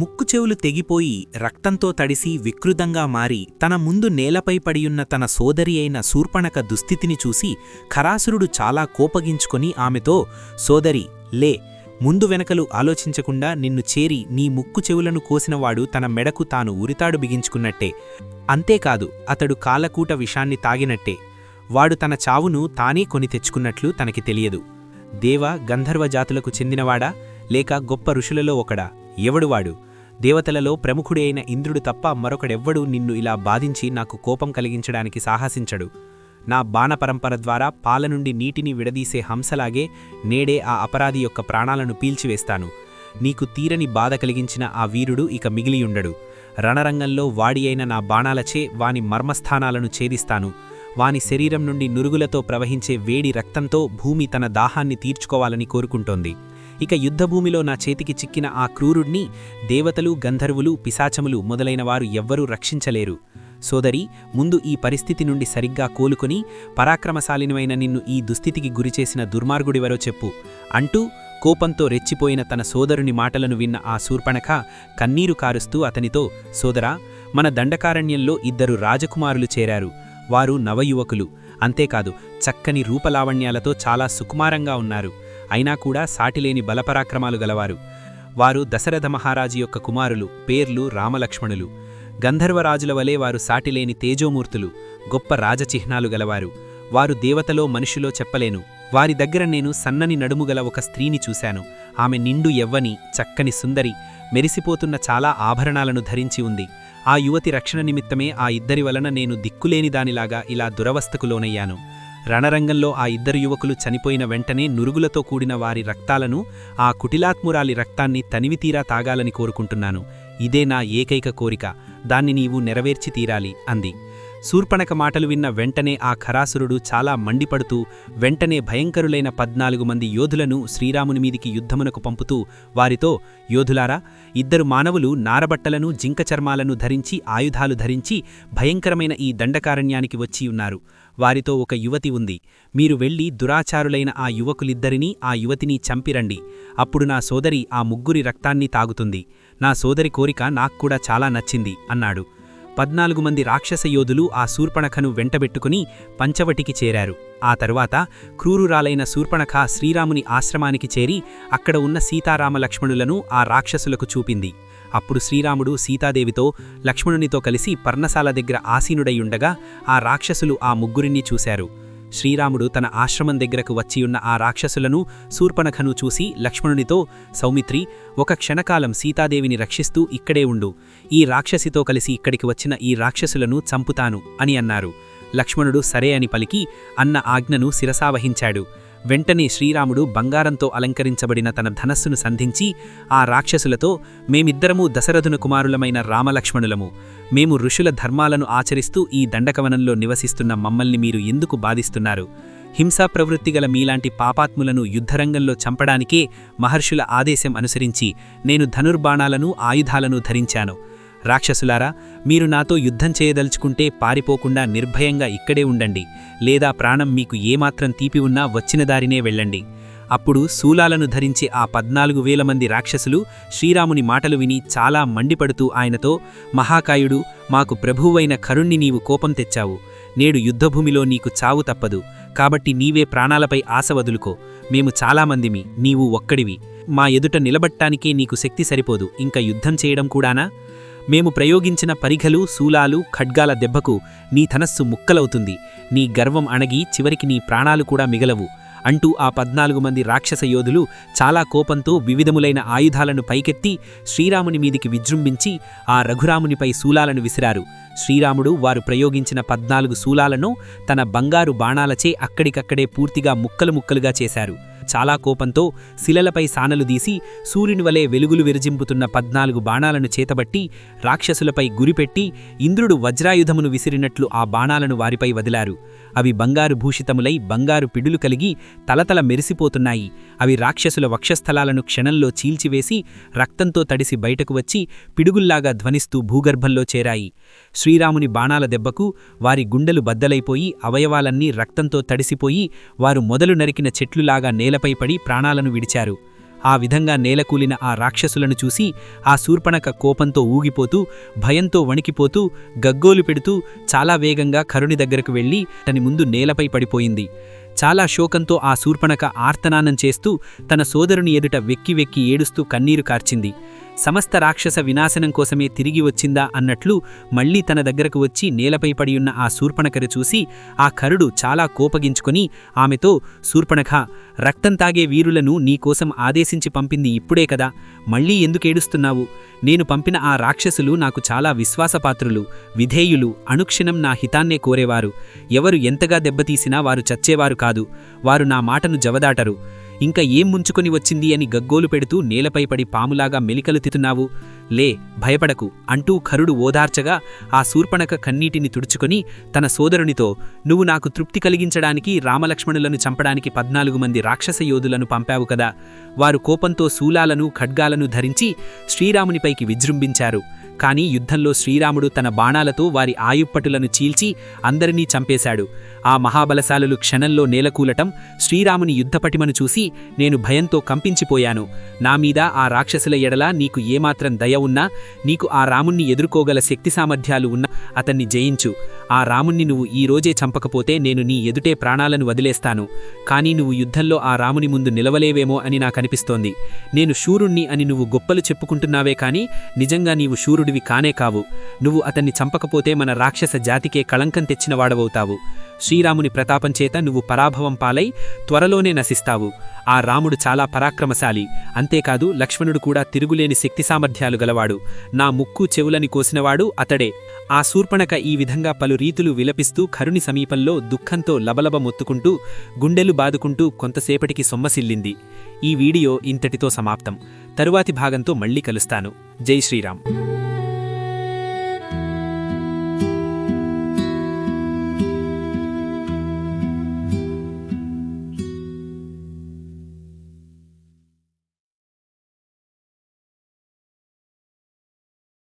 ముక్కు చెవులు తెగిపోయి రక్తంతో తడిసి వికృతంగా మారి తన ముందు నేలపై పడియున్న తన సోదరి అయిన శూర్పణఖ దుస్థితిని చూసి ఖరాసురుడు చాలా కోపగించుకొని ఆమెతో, సోదరి లే, ముందు వెనకలు ఆలోచించకుండా నిన్ను చేరి నీ ముక్కు చెవులను కోసినవాడు తన మెడకు తాను ఉరితాడు బిగించుకున్నట్టే. అంతేకాదు, అతడు కాలకూట విషాన్ని తాగినట్టే. వాడు తన చావును తానే కొని తెచ్చుకున్నట్లు తనకి తెలియదు. దేవ గంధర్వ జాతులకు చెందినవాడా లేక గొప్ప ఋషులలో ఒకడా? ఎవడువాడు? దేవతలలో ప్రముఖుడే అయిన ఇంద్రుడు తప్ప మరొకడెవ్వడూ నిన్ను ఇలా బాధించి నాకు కోపం కలిగించడానికి సాహసించడు. నా బాణపరంపర ద్వారా పాల నుండి నీటిని విడదీసే హంసలాగే నేడే ఆ అపరాధి యొక్క ప్రాణాలను పీల్చివేస్తాను. నీకు తీరని బాధ కలిగించిన ఆ వీరుడు ఇక మిగిలియుండడు. రణరంగంలో వాడి అయిన నా బాణాలచే వాని మర్మస్థానాలను ఛేదిస్తాను. వాని శరీరం నుండి నురుగులతో ప్రవహించే వేడి రక్తంతో భూమి తన దాహాన్ని తీర్చుకోవాలని కోరుకుంటోంది. ఇక యుద్ధభూమిలో నా చేతికి చిక్కిన ఆ క్రూరుణ్ణి దేవతలు, గంధర్వులు, పిశాచములు మొదలైనవారు ఎవ్వరూ రక్షించలేరు. సోదరి, ముందు ఈ పరిస్థితి నుండి సరిగ్గా కోలుకొని పరాక్రమశాలినివైన నిన్ను ఈ దుస్థితికి గురిచేసిన దుర్మార్గుడివరో చెప్పు అంటూ కోపంతో రెచ్చిపోయిన తన సోదరుని మాటలను విన్న ఆ శూర్పణఖ కన్నీరు కారుస్తూ అతనితో, సోదరా, మన దండకారణ్యంలో 2 రాజకుమారులు చేరారు. వారు నవయువకులు. అంతేకాదు, చక్కని రూపలావణ్యాలతో చాలా సుకుమారంగా ఉన్నారు. అయినా కూడా సాటిలేని బలపరాక్రమాలు గలవారు. వారు దశరథ మహారాజు యొక్క కుమారులు. పేర్లు రామలక్ష్మణులు. గంధర్వరాజుల వలె వారు సాటిలేని తేజోమూర్తులు, గొప్ప రాజచిహ్నాలు గలవారు. వారు దేవతలో మనుషులో చెప్పలేను. వారి దగ్గర నేను సన్నని నడుముగల ఒక స్త్రీని చూశాను. ఆమె నిండు యవ్వని, చక్కని సుందరి, మెరిసిపోతున్న చాలా ఆభరణాలను ధరించి ఉంది. ఆ యువతి రక్షణ నిమిత్తమే ఆ 2 వలన నేను దిక్కులేని దానిలాగా ఇలా దురవస్థకు లోనయ్యాను. రణరంగంలో ఆ 2 యువకులు చనిపోయిన వెంటనే నురుగులతో కూడిన వారి రక్తాలను, ఆ కుటిలాత్మురాలి రక్తాన్ని తనివితీరా తాగాలని కోరుకుంటున్నాను. ఇదే నా ఏకైక కోరిక. దాన్ని నీవు నెరవేర్చి తీరాలి అంది. శూర్పణఖ మాటలు విన్న వెంటనే ఆ ఖరాసురుడు చాలా మండిపడుతూ వెంటనే భయంకరులైన 14 మంది యోధులను శ్రీరాముని మీదికి యుద్ధమునకు పంపుతూ వారితో, యోధులారా, 2 మానవులు నారబట్టలను, జింక చర్మాలను ధరించి, ఆయుధాలు ధరించి భయంకరమైన ఈ దండకారణ్యానికి వచ్చియున్నారు. వారితో ఒక యువతి ఉంది. మీరు వెళ్లి దురాచారులైన ఆ యువకులిద్దరినీ, ఆ యువతిని చంపిరండి. అప్పుడు నా సోదరి ఆ 3 రక్తాన్ని తాగుతుంది. నా సోదరి కోరిక నాక్కూడా చాలా నచ్చింది అన్నాడు. 14 మంది రాక్షస యోధులు ఆ శూర్పణఖను వెంటబెట్టుకుని పంచవటికి చేరారు. ఆ తరువాత క్రూరురాలైన శూర్పణఖ శ్రీరాముని ఆశ్రమానికి చేరి అక్కడ ఉన్న సీతారామలక్ష్మణులను ఆ రాక్షసులకు చూపింది. అప్పుడు శ్రీరాముడు సీతాదేవితో, లక్ష్మణునితో కలిసి పర్ణశాల దగ్గర ఆసీనుడయ్యుండగా ఆ రాక్షసులు ఆ 3 చూశారు. శ్రీరాముడు తన ఆశ్రమం దగ్గరకు వచ్చియున్న ఆ రాక్షసులను, శూర్పణఖను చూసి లక్ష్మణునితో, సౌమిత్రి, ఒక క్షణకాలం సీతాదేవిని రక్షిస్తూ ఇక్కడే ఉండు. ఈ రాక్షసితో కలిసి ఇక్కడికి వచ్చిన ఈ రాక్షసులను చంపుతాను అని అన్నారు. లక్ష్మణుడు సరే అని పలికి అన్న ఆజ్ఞను శిరసావహించాడు. వెంటనే శ్రీరాముడు బంగారంతో అలంకరించబడిన తన ధనస్సును సంధించి ఆ రాక్షసులతో, మేమిద్దరమూ దశరథుని కుమారులమైన రామలక్ష్మణులము. మేము ఋషుల ధర్మాలను ఆచరిస్తూ ఈ దండకవనంలో నివసిస్తున్న మమ్మల్ని మీరు ఎందుకు బాధిస్తున్నారు? హింసా ప్రవృత్తిగల మీలాంటి పాపాత్ములను యుద్ధరంగంలో చంపడానికే మహర్షుల ఆదేశం అనుసరించి నేను ధనుర్బాణాలను, ఆయుధాలను ధరించాను. రాక్షసులారా, మీరు నాతో యుద్ధం చేయదలుచుకుంటే పారిపోకుండా నిర్భయంగా ఇక్కడే ఉండండి. లేదా ప్రాణం మీకు ఏమాత్రం తీపి ఉన్నా వచ్చిన దారినే వెళ్ళండి. అప్పుడు శూలాలను ధరించే ఆ 14,000 మంది రాక్షసులు శ్రీరాముని మాటలు విని చాలా మండిపడుతూ ఆయనతో, మహాకాయుడు, మాకు ప్రభువైన కరుణ్ణి నీవు కోపం తెచ్చావు. నేడు యుద్ధభూమిలో నీకు చావు తప్పదు. కాబట్టి నీవే ప్రాణాలపై ఆశ వదులుకో. మేము చాలామందిమి, నీవు ఒక్కడివి. మా ఎదుట నిలబట్టానికే నీకు శక్తి సరిపోదు, ఇంకా యుద్ధం చేయడం కూడానా? మేము ప్రయోగించిన పరిఘలు, శూలాలు, ఖడ్గాల దెబ్బకు నీ ధనస్సు ముక్కలవుతుంది. నీ గర్వం అణగి చివరికి నీ ప్రాణాలు కూడా మిగలవు అంటూ ఆ 14 మంది రాక్షస యోధులు చాలా కోపంతో వివిధములైన ఆయుధాలను పైకెత్తి శ్రీరాముని మీదికి విజృంభించి ఆ రఘురామునిపై శూలాలను విసిరారు. శ్రీరాముడు వారు ప్రయోగించిన 14 శూలాలను తన బంగారు బాణాలచే అక్కడికక్కడే పూర్తిగా ముక్కలు ముక్కలుగా చేశారు. చాలా కోపంతో శిలలపై సానలు దీసి సూర్యుని వలె వెలుగులు విరజింపుతున్న 14 బాణాలను చేతబట్టి రాక్షసులపై గురిపెట్టి ఇంద్రుడు వజ్రాయుధమును విసిరినట్లు ఆ బాణాలను వారిపై వదిలారు. అవి బంగారు భూషితములై బంగారు పిడులు కలిగి తలతల మెరిసిపోతున్నాయి. అవి రాక్షసుల వక్షస్థలాలను క్షణంలో చీల్చివేసి రక్తంతో తడిసి బయటకు వచ్చి పిడుగుల్లాగా ధ్వనిస్తూ భూగర్భంలో చేరాయి. శ్రీరాముని బాణాల దెబ్బకు వారి గుండెలు బద్దలైపోయి అవయవాలన్నీ రక్తంతో తడిసిపోయి వారు మొదలు నరికిన చెట్లులాగా నేలపై పడి ప్రాణాలను విడిచారు. ఆ విధంగా నేలకూలిన ఆ రాక్షసులను చూసి ఆ శూర్పణఖ కోపంతో ఊగిపోతూ భయంతో వణికిపోతూ గగ్గోలు పెడుతూ చాలా వేగంగా కరుని దగ్గరకు వెళ్లి తని ముందు నేలపై పడిపోయింది. చాలా శోకంతో ఆ శూర్పణఖ ఆర్తనానం చేస్తూ తన సోదరుని ఎదుట వెక్కి వెక్కి ఏడుస్తూ కన్నీరు కార్చింది. సమస్త రాక్షస వినాశనం కోసమే తిరిగి వచ్చిందా అన్నట్లు మళ్లీ తన దగ్గరకు వచ్చి నేలపై పడియున్న ఆ శూర్పణఖను చూసి ఆ కరుడు చాలా కోపగించుకొని ఆమెతో, శూర్పణఖ, రక్తం తాగే వీరులను నీకోసం ఆదేశించి పంపింది ఇప్పుడే కదా, మళ్లీ ఎందుకేడుస్తున్నావు? నేను పంపిన ఆ రాక్షసులు నాకు చాలా విశ్వాసపాత్రులు, విధేయులు, అనుక్షణం నా హితాన్నే కోరేవారు. ఎవరు ఎంతగా దెబ్బతీసినా వారు చచ్చేవారు కాదు. వారు నా మాటను జవదాటరు. ఇంకా ఏం ముంచుకొని వచ్చింది అని గగ్గోలు పెడుతూ నేలపై పడి పాములాగా మెలికలు తితున్నావు? లే, భయపడకు అంటూ కరుడు ఓదార్చగా ఆ శూర్పణఖ కన్నీటిని తుడుచుకొని తన సోదరునితో, నువ్వు నాకు తృప్తి కలిగించడానికి రామలక్ష్మణులను చంపడానికి 14 మంది రాక్షస యోధులను పంపావు కదా. వారు కోపంతో శూలాలను ఖడ్గాలను ధరించి శ్రీరామునిపైకి విజృంభించారు. కాని యుద్ధంలో శ్రీరాముడు తన బాణాలతో వారి ఆయుప్పటులను చీల్చి అందరినీ చంపేశాడు. ఆ మహాబలశాలులు క్షణంలో నేలకూలటం, శ్రీరాముని యుద్ధపటిమను చూసి నేను భయంతో కంపించిపోయాను. నామీద ఆ రాక్షసుల ఎడల నీకు ఏమాత్రం దయ ఉన్నా, నీకు ఆ రాముణ్ణి ఎదుర్కోగల శక్తి సామర్థ్యాలు ఉన్నా అతన్ని జయించు. ఆ రాముణ్ణి నువ్వు ఈ రోజే చంపకపోతే నేను నీ ఎదుటే ప్రాణాలను వదిలేస్తాను. కానీ నువ్వు యుద్ధంలో ఆ రాముని ముందు నిలవలేవేమో అని నాకనిపిస్తోంది. నేను శూరుణ్ణి అని నువ్వు గొప్పలు చెప్పుకుంటున్నావే కాని నిజంగా నీవు శూరుడివి కానే కావు. నువ్వు అతన్ని చంపకపోతే మన రాక్షస జాతికే కళంకం తెచ్చినవాడవవుతావు. శ్రీరాముని ప్రతాపం చేత నువ్వు పరాభవం పాలై త్వరలోనే నశిస్తావు. ఆ రాముడు చాలా పరాక్రమశాలి. అంతేకాదు లక్ష్మణుడు కూడా తిరుగులేని శక్తి సామర్థ్యాలు గలవాడు. నా ముక్కు చెవులని కోసినవాడు అతడే. ఆ శూర్పణఖ ఈ విధంగా పలు రీతులు విలపిస్తూ కరుని సమీపంలో దుఃఖంతో లబలబ మొత్తుకుంటూ గుండెలు బాదుకుంటూ కొంతసేపటికి సొమ్మసిల్లింది. ఈ వీడియో ఇంతటితో సమాప్తం. తరువాతి భాగంతో మళ్ళీ కలుస్తాను. జై శ్రీరామ్.